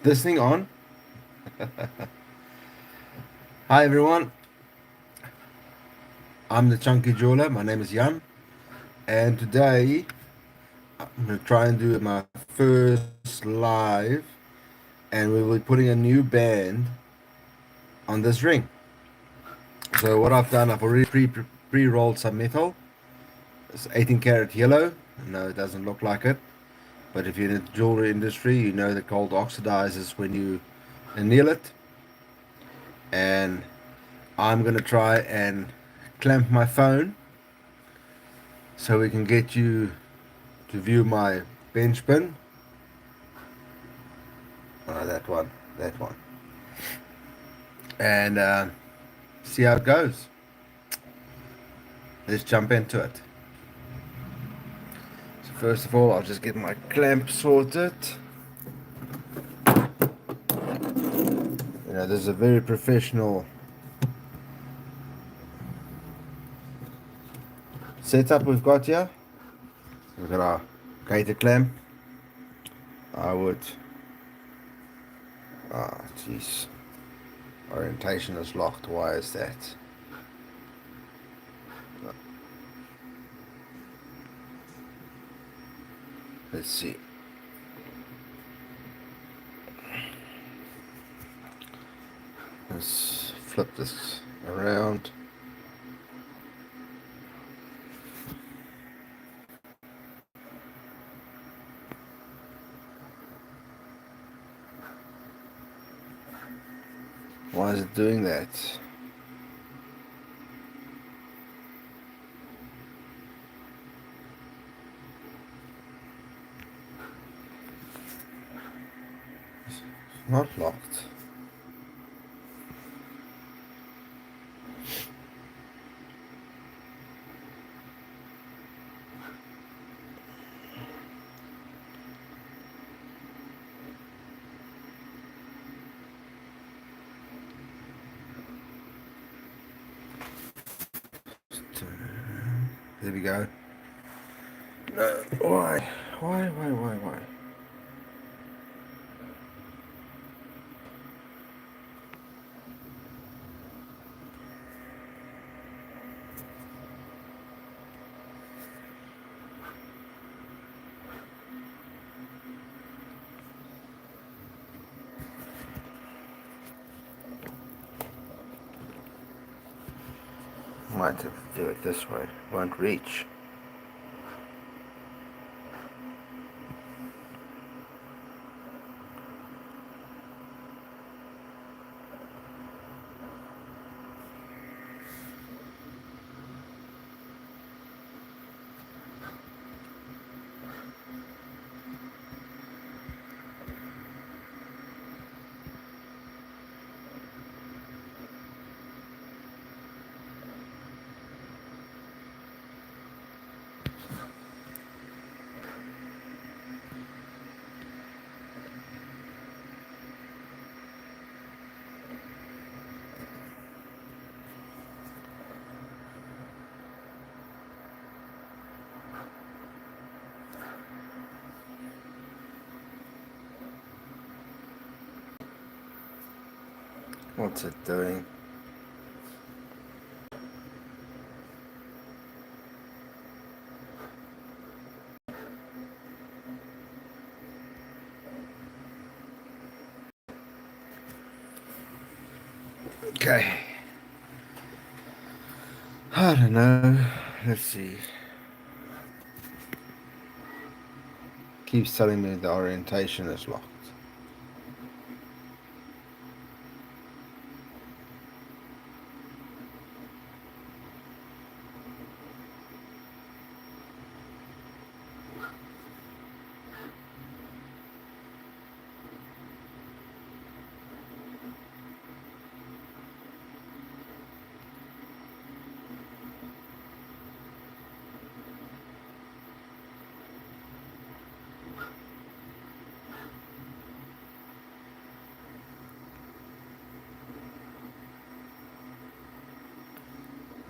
This thing on? Hi everyone, I'm the Chunky Jeweler. My name is Jan, and today I'm going to try and do my first live, and we'll be putting a new band on this ring. So what I've done, I've already pre-rolled some metal. It's 18 karat yellow. No, it doesn't look like it, but if you're in the jewelry industry, you know that gold oxidizes when you anneal it. And I'm going to try and clamp my phone so we can get you to view my bench bin. That one, and see how it goes. Let's jump into it. So first of all, I'll just get my clamp sorted. This is a very professional setup we've got here. We've got our gator clamp. I would, jeez, orientation is locked. Why is that? Let's see. Let's flip this around. Why is it doing that? It's not locked. There we go. No, why? Why? Might have to do it this way. Won't reach. What's it doing? Okay. I don't know. Let's see. Keeps telling me the orientation is locked.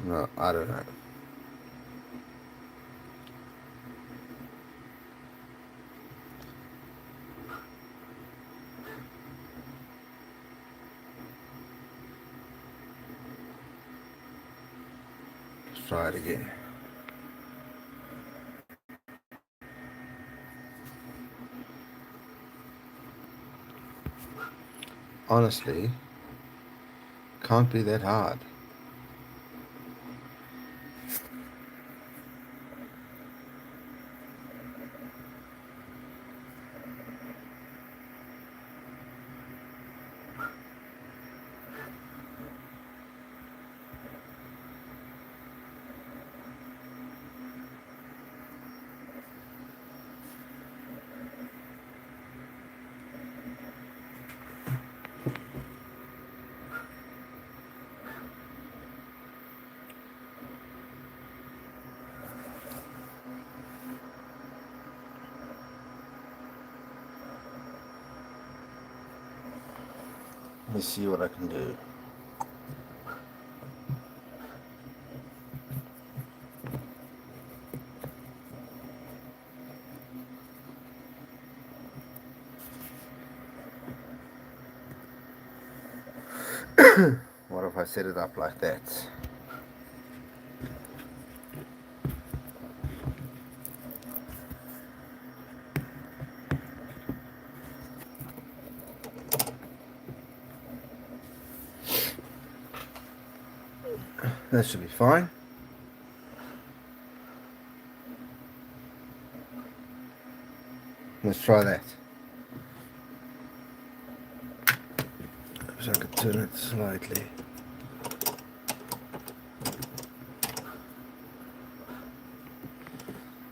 No, I don't know. try it again. Honestly, can't be that hard. Let me see what I can do. What if I set it up like that? That should be fine. Let's try that. So I could turn it slightly.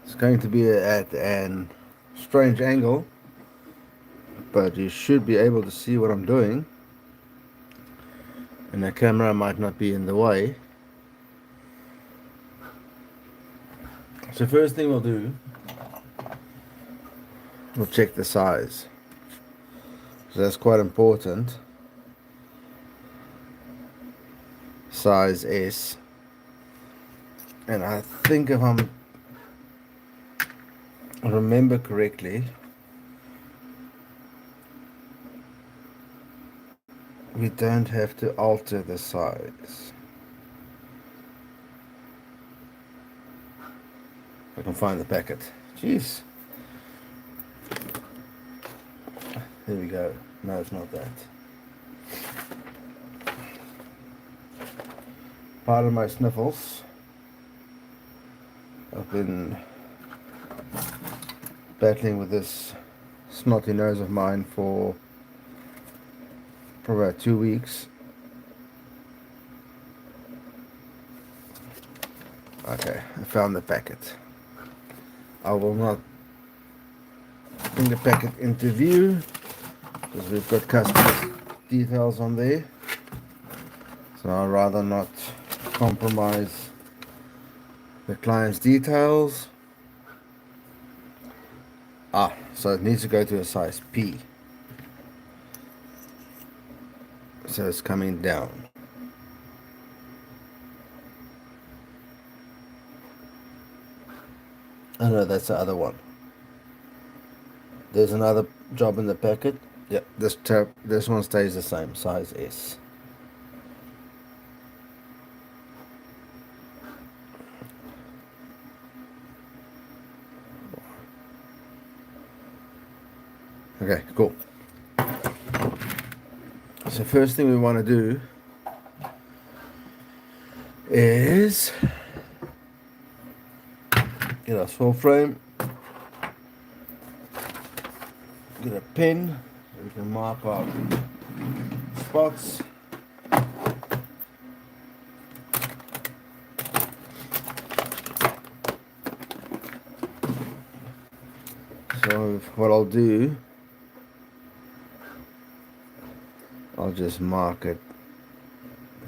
It's going to be at an strange angle, but you should be able to see what I'm doing, and the camera might not be in the way. So first thing we'll do, we'll check the size. So that's quite important. Size S. And I think if I remember correctly, we don't have to alter the size. I can find the packet. Jeez. There we go. No, it's not that. Pardon my sniffles. I've been battling with this snotty nose of mine for about 2 weeks. Okay, I found the packet. I will not bring the packet into view because we've got customer details on there, so I'd rather not compromise the client's details. So it needs to go to a size P, so it's coming down. Oh no, that's the other one. There's another job in the packet. Yep, this one stays the same, size S. Okay, cool. So first thing we want to do is get our saw frame, get a pen so we can mark our spots. So what I'll do, I'll just mark it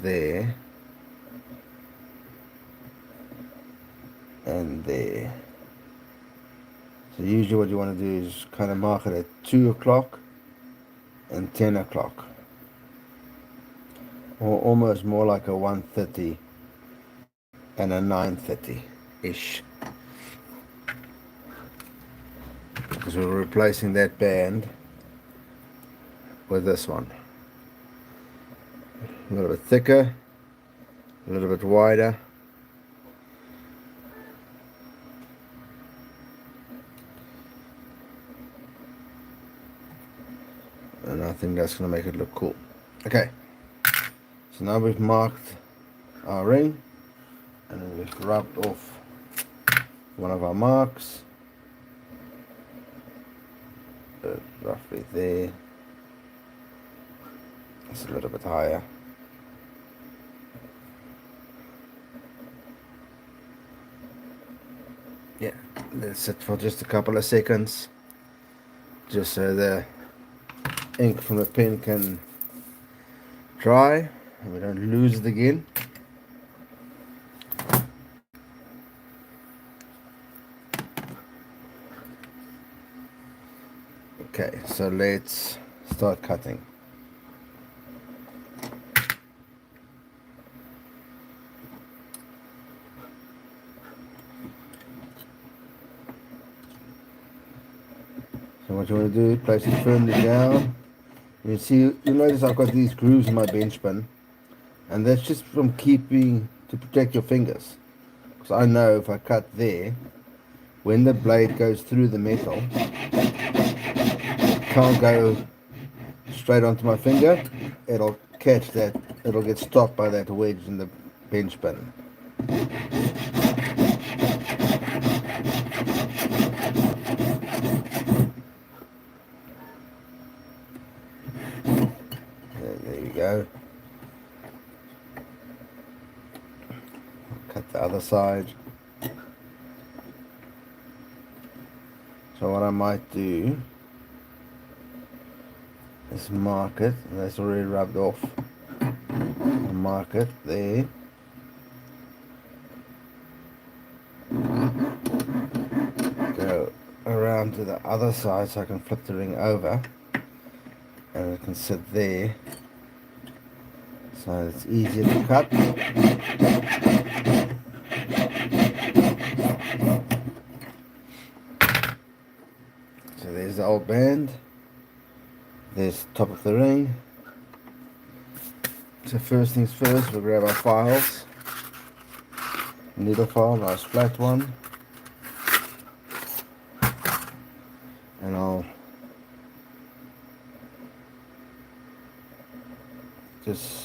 there and there. So usually what you want to do is kind of mark it at 2 o'clock and 10 o'clock, or almost more like a 1:30 and a 9:30 ish, because we're replacing that band with this one. A little bit thicker, a little bit wider, and I think that's going to make it look cool. Okay, so now we've marked our ring, and then we've rubbed off one of our marks, roughly there. It's a little bit higher. Yeah, let it sit for just a couple of seconds, just so the ink from the pen can dry and we don't lose it again. Okay, so let's start cutting. So what you want to do, place it firmly down. You see, you notice I've got these grooves in my bench pin, and that's just from keeping to protect your fingers. Because I know if I cut there, when the blade goes through the metal, it can't go straight onto my finger. It'll catch that, it'll get stopped by that wedge in the bench pin. There you go. Cut the other side. So what I might do is mark it, and that's already rubbed off. I'll mark it there. Go around to the other side so I can flip the ring over, and it can sit there so it's easier to cut. So there's the old band, there's the top of the ring. So first things first, we'll grab our files. Needle file, nice flat one. And I'll just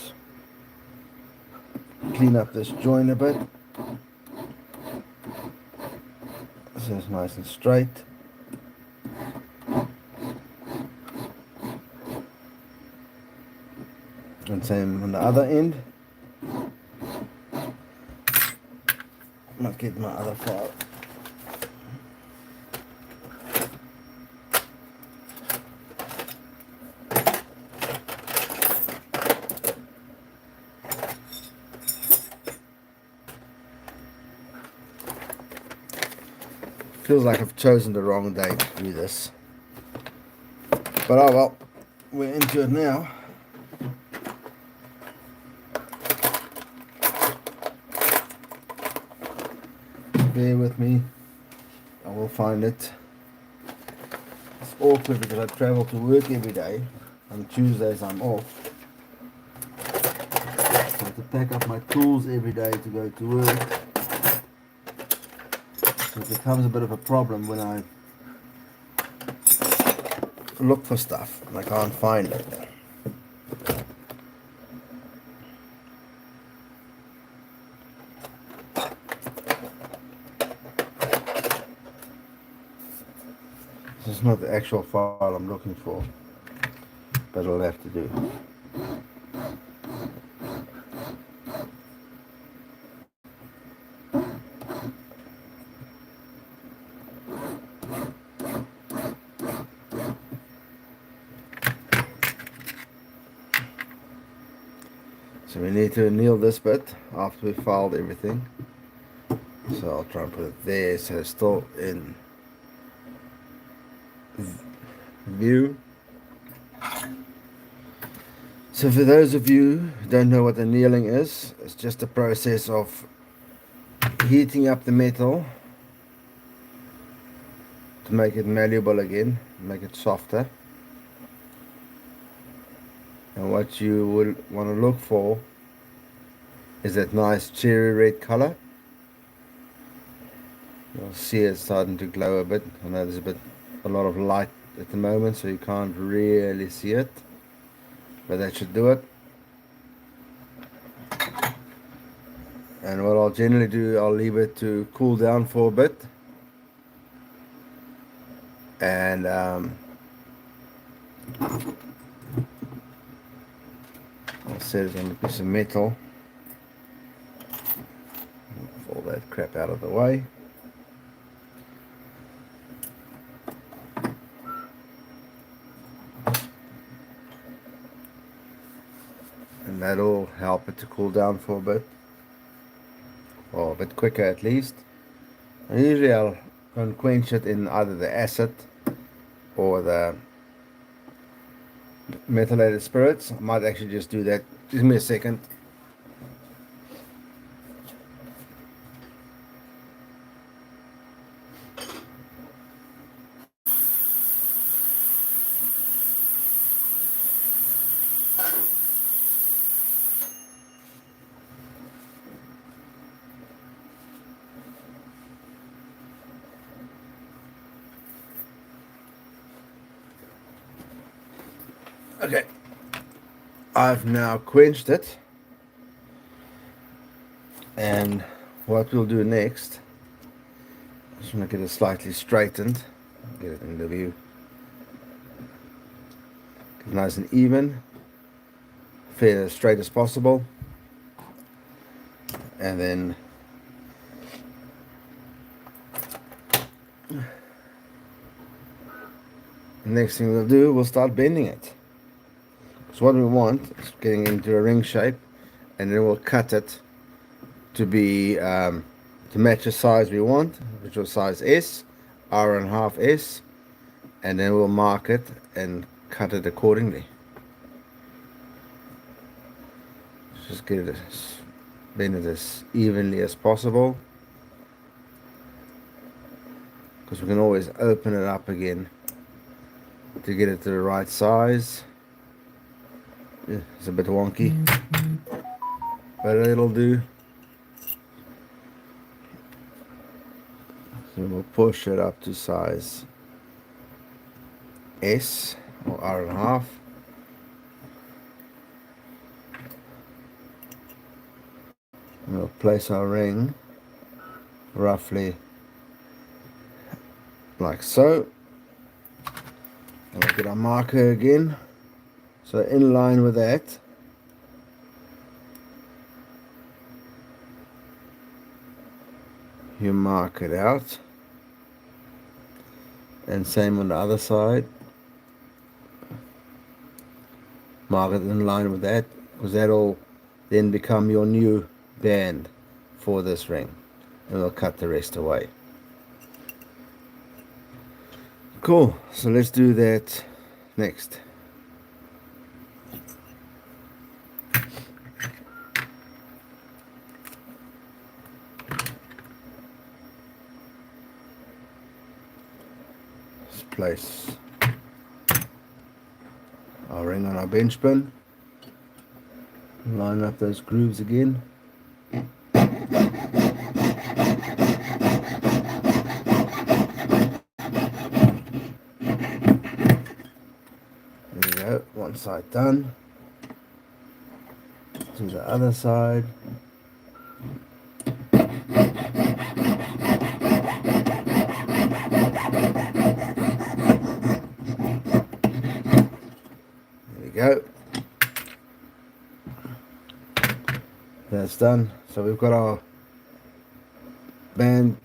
clean up this joint a bit so it's nice and straight. And same on the other end. I'll get my other file. Feels like I've chosen the wrong day to do this. But oh well, we're into it now. Bear with me, I will find it. It's awkward because I travel to work every day. On Tuesdays I'm off. So I have to pack up my tools every day to go to work. So it becomes a bit of a problem when I look for stuff and I can't find it. This is not the actual file I'm looking for, but it'll have to do. So we need to anneal this bit after we filed everything. So I'll try and put it there so it's still in view. So for those of you who don't know what annealing is, it's just a process of heating up the metal to make it malleable again, make it softer. And what you will want to look for is that nice cherry red color. You'll see it starting to glow a bit. I know there's a lot of light at the moment, so you can't really see it, but that should do it. And what I'll generally do, I'll leave it to cool down for a bit, and I'll set it on a piece of metal, all that crap out of the way. And that'll help it to cool down for a bit, or a bit quicker at least. And usually I'll quench it in either the acid or the methylated spirits. I might actually just do that. Give me a second. Okay, I've now quenched it, and what we'll do next, I just want to get it slightly straightened, get it in the view, get it nice and even, fair as straight as possible, and then the next thing we'll do, we'll start bending it. So what we want is getting into a ring shape, and then we'll cut it to be to match the size we want, which was size S, R1/2 S, and then we'll mark it and cut it accordingly. Just get it bend it as evenly as possible, because we can always open it up again to get it to the right size. It's a bit wonky, but it'll do. So we'll push it up to size S or R1/2. And we'll place our ring roughly like so. And we'll get our marker again. So in line with that, you mark it out, and same on the other side, mark it in line with that, because that'll then become your new band for this ring, and we'll cut the rest away. Cool, so let's do that next. Place our ring on our bench pin, line up those grooves again, there we go, one side done. To the other side. Go. That's done. So we've got our band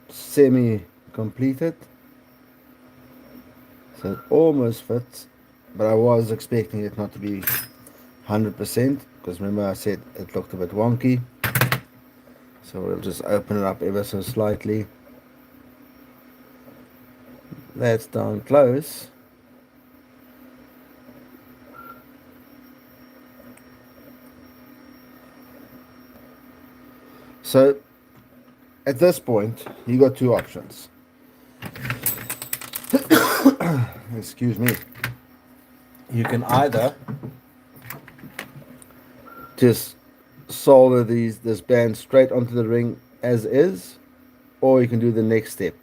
semi completed. So it almost fits, but I was expecting it not to be 100%, because remember I said it looked a bit wonky. So we'll just open it up ever so slightly. That's down close. So at this point, you got two options. Excuse me. You can either just solder this band straight onto the ring as is, or you can do the next step,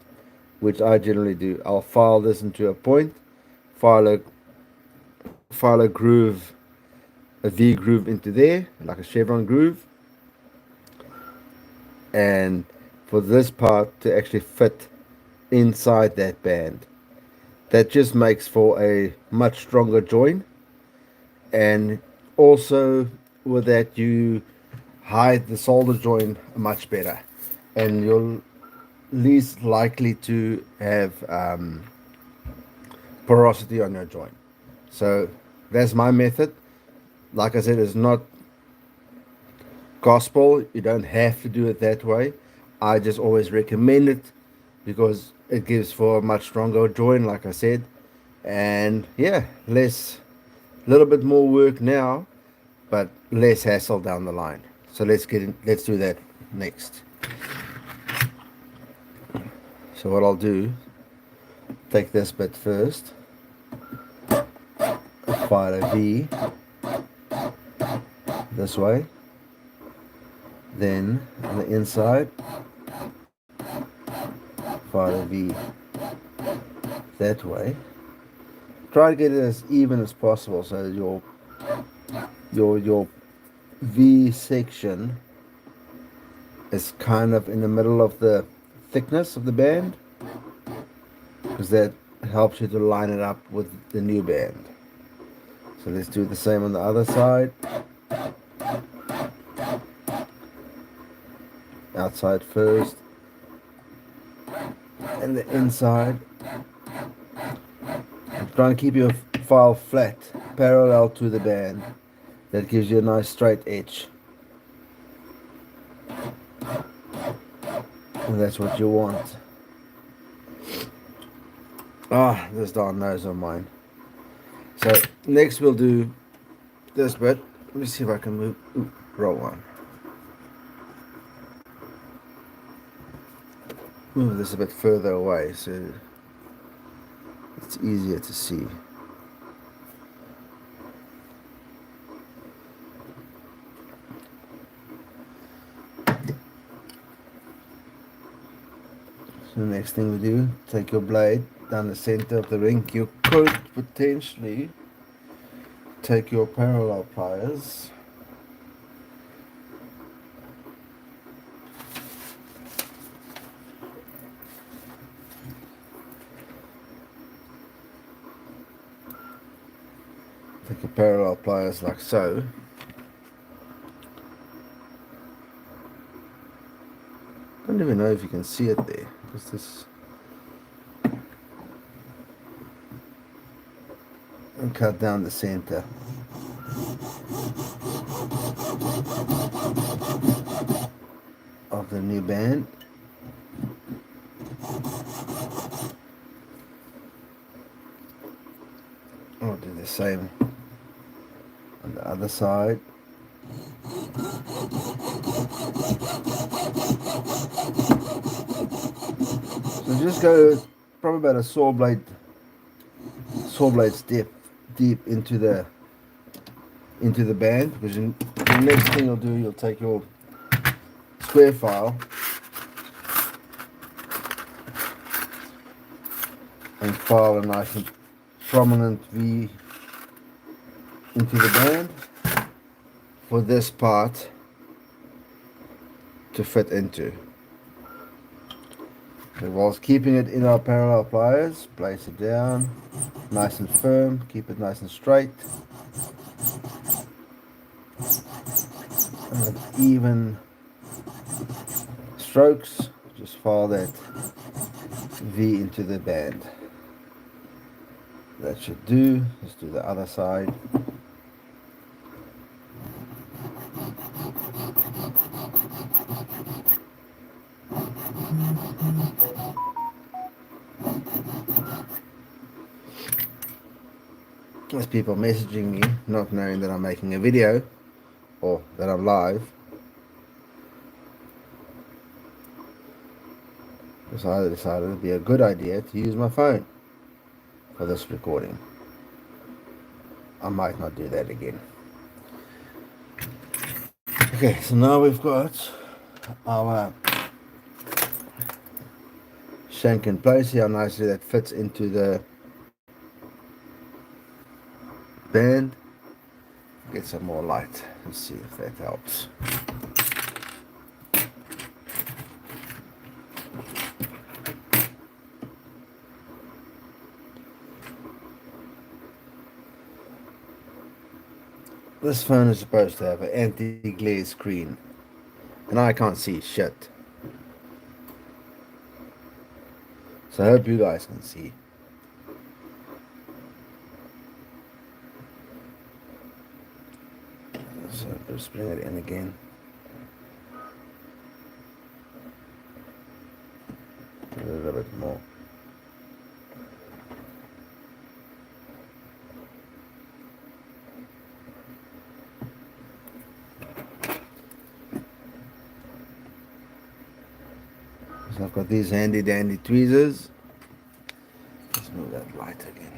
which I generally do. I'll file this into a point, file a groove, a V groove into there, like a chevron groove, and for this part to actually fit inside that band. That just makes for a much stronger join, and also with that you hide the solder joint much better, and you're least likely to have porosity on your joint. So that's my method. Like I said, it's not gospel. You don't have to do it that way. I just always recommend it because it gives for a much stronger joint, like I said. And yeah, less, a little bit more work now, but less hassle down the line. So let's do that next. So what I'll do, take this bit first, file a V this way, then on the inside file a V that way. Try to get it as even as possible so that your V section is kind of in the middle of the thickness of the band, because that helps you to line it up with the new band. So let's do the same on the other side. Outside first, and the inside. Try and keep your file flat, parallel to the band. That gives you a nice straight edge. And that's what you want. Ah, this darn nose of mine. So next we'll do this bit. Let me see if I can move. Ooh, wrong one. Move this a bit further away so it's easier to see. So the next thing we do, take your blade down the center of the ring. You could potentially take your parallel pliers like so. I don't even know if you can see it there, because this, and cut down the center. Of the new band. I'll do the same on the other side. So just go probably about a saw blade's deep into the band, because the next thing you'll do, you'll take your square file and file a nice and prominent V into the band for this part to fit into. So whilst keeping it in our parallel pliers, place it down nice and firm, keep it nice and straight, and with even strokes, just file that V into the band. That should do. Let's do the other side. There's people messaging me, not knowing that I'm making a video or that I'm live. So I decided it'd be a good idea to use my phone for this recording. I might not do that again. Okay, so now we've got our shank in place. See how nicely that fits into the band. Get some more light and see if that helps. This phone is supposed to have an anti-glare screen, and I can't see shit. So I hope you guys can see. So just bring it in again. A little bit more. So I've got these handy dandy tweezers. Let's move that light again.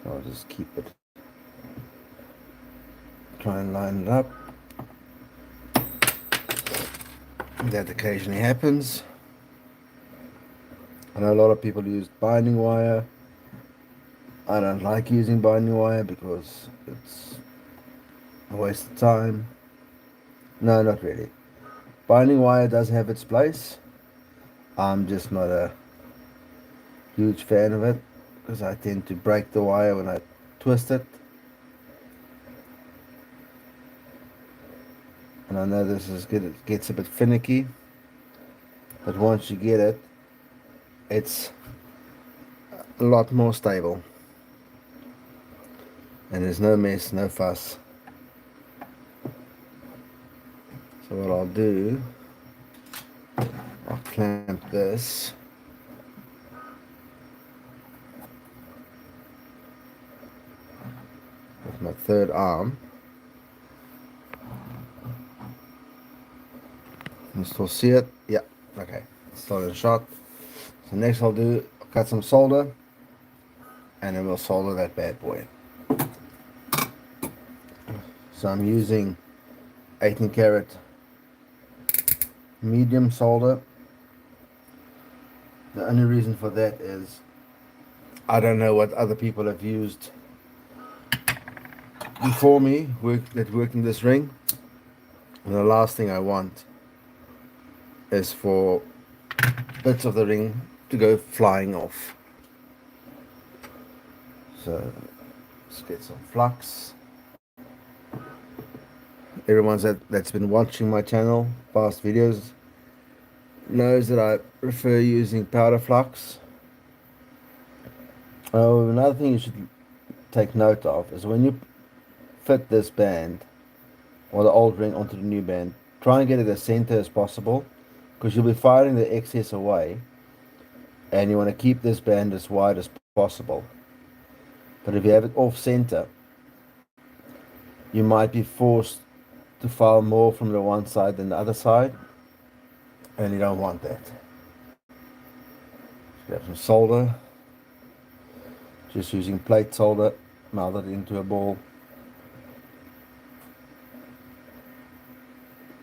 So I'll just keep it. Try and line it up. That occasionally happens. I know a lot of people use binding wire. I don't like using binding wire because it's a waste of time. No, not really. Binding wire does have its place. I'm just not a huge fan of it because I tend to break the wire when I twist it. And I know this is good. It gets a bit finicky, but once you get it, it's a lot more stable. And there's no mess, no fuss. So what I'll do, I'll clamp this with my third arm. Can you still see it? Yeah, okay. Still in shot. So next I'll cut some solder, and then we'll solder that bad boy. So I'm using 18 karat medium solder. The only reason for that is I don't know what other people have used before me that working this ring, and the last thing I want is for bits of the ring to go flying off. So let's get some flux. Everyone that's been watching my channel, past videos, knows that I prefer using powder flux. Oh, another thing you should take note of is when you fit this band or the old ring onto the new band, try and get it as center as possible because you'll be firing the excess away and you want to keep this band as wide as possible. But if you have it off center, you might be forced to file more from the one side than the other side, and you don't want that. Grab some solder, just using plate solder, melt it into a ball.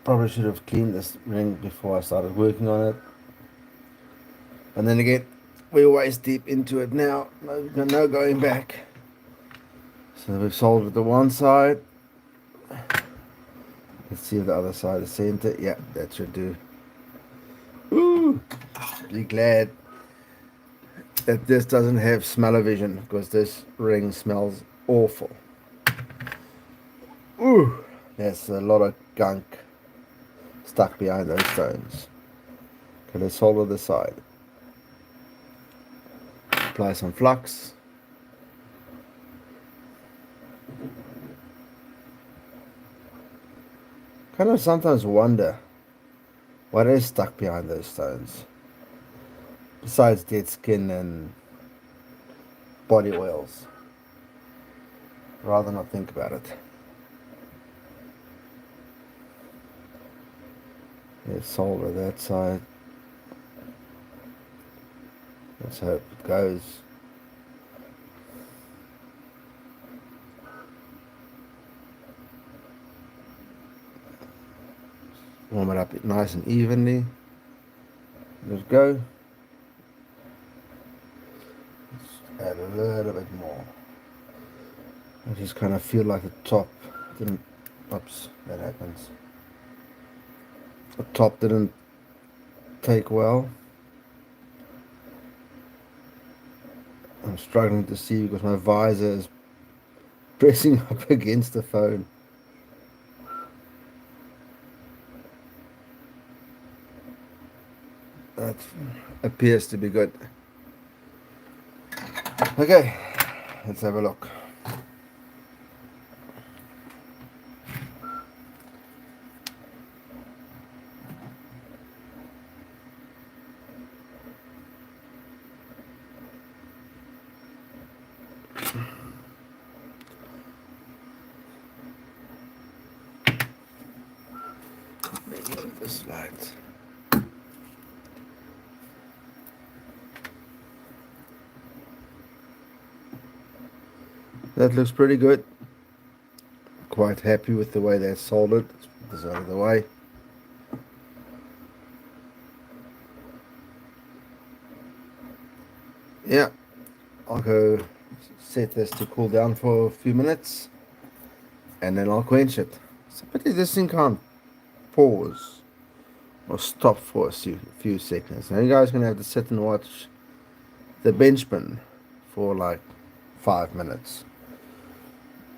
Probably should have cleaned this ring before I started working on it. And then again, we're waist deep into it now, no going back. So we've soldered the one side. Let's see if the other side is center. Yeah, that should do. Ooh, be glad that this doesn't have smell-o-vision because this ring smells awful. Ooh, there's a lot of gunk stuck behind those stones. Okay, let's solder the side. Apply some flux. Kind of sometimes wonder what is stuck behind those stones, besides dead skin and body oils. Rather not think about it. Let's solder that side. Let's hope it goes. Warm it up nice and evenly. Just go. Let's add a little bit more. I just kind of feel like the top didn't. Oops, that happens. The top didn't take well. I'm struggling to see because my visor is pressing up against the phone. That appears to be good. Okay, let's have a look. Maybe this light. That looks pretty good. Quite happy with the way that's soldered. Let's put this out of the way. Yeah, I'll go set this to cool down for a few minutes and then I'll quench it. It's a pity this thing can't pause or stop for a few seconds. Now you guys are going to have to sit and watch the Benchman for like 5 minutes.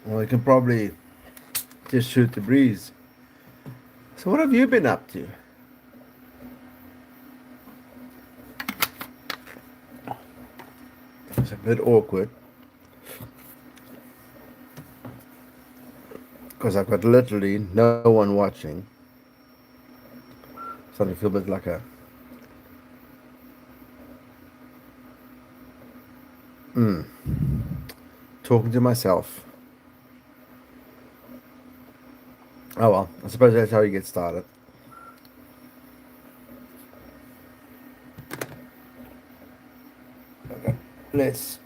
Well, you can probably just shoot the breeze. So what have you been up to? It's a bit awkward because I've got literally no one watching. Starting to feel a bit like a talking to myself. Oh well, I suppose that's how you get started. Okay, let's.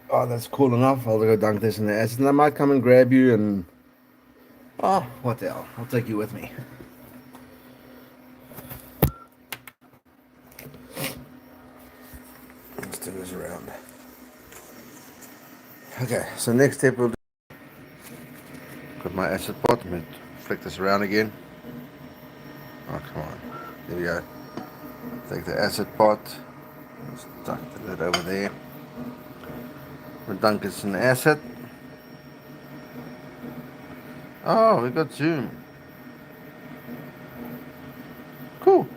Oh, that's cool enough. I'll go dunk this in the acid, and I might come and grab you and. Oh, what the hell? I'll take you with me. Let's do this around. Okay, so next step we'll do. Got my acid pot. I'm going to flick this around again. Oh, come on. There we go. Take the acid pot. Stuck the lid over there. We'll dunk this in acid. Oh, we got zoom. Cool.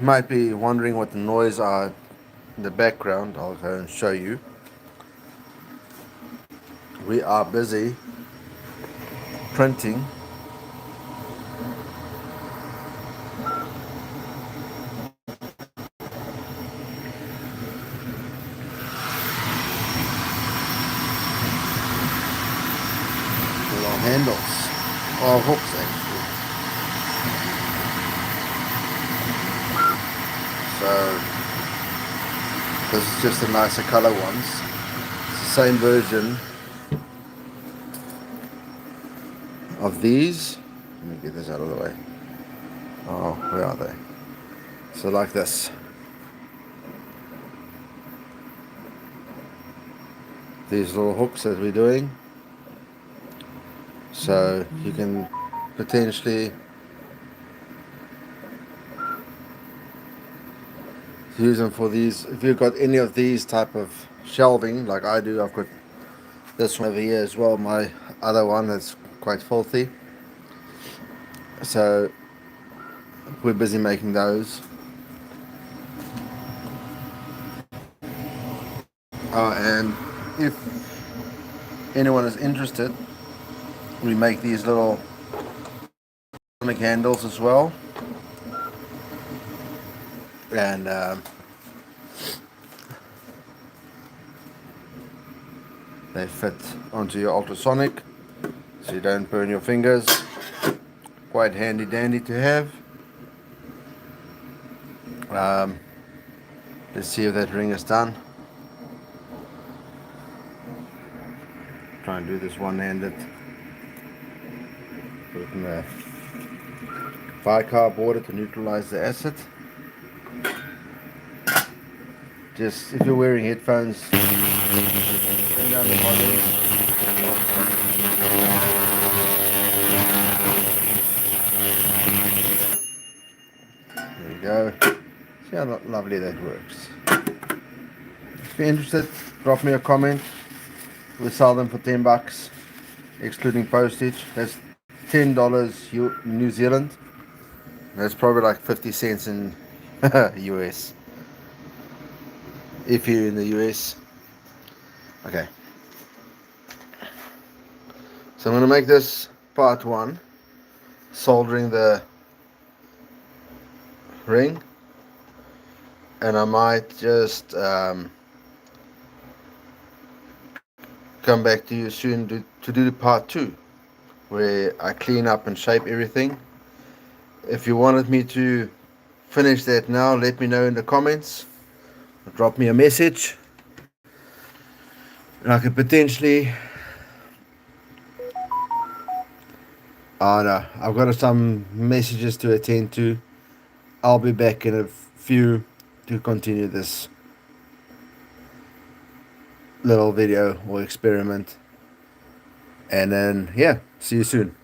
You might be wondering what the noise are in the background. I'll go and show you. We are busy printing little handles or hooks actually. So this is just the nicer color ones. It's the same version of these. Let me get this out of the way. Oh, where are they? So like this. These little hooks that we're doing. So you can potentially use them for these. If you've got any of these type of shelving like I do, I've got this one over here as well, my other one that's quite filthy. So we're busy making those. Oh, and if anyone is interested, we make these little handles as well, and they fit onto your ultrasonic so you don't burn your fingers. Quite handy dandy to have. Let's see if that ring is done. Try and do this one-handed. Put it in the bicarb water to neutralize the acid. Just if you're wearing headphones, turn down the volume. There you go. See how lovely that works. If you're interested, drop me a comment. We sell them for $10, excluding postage. That's $10 New Zealand. That's probably like 50 cents in US. If you're in the US. Okay. So I'm going to make this part 1. Soldering the ring. And I might just come back to you soon to do the part 2. Where I clean up and shape everything. If you wanted me to finish that now, let me know in the comments. Drop me a message. And I could potentially... Oh no, I've got some messages to attend to. I'll be back in a few to continue this little video or experiment. And then, yeah, see you soon.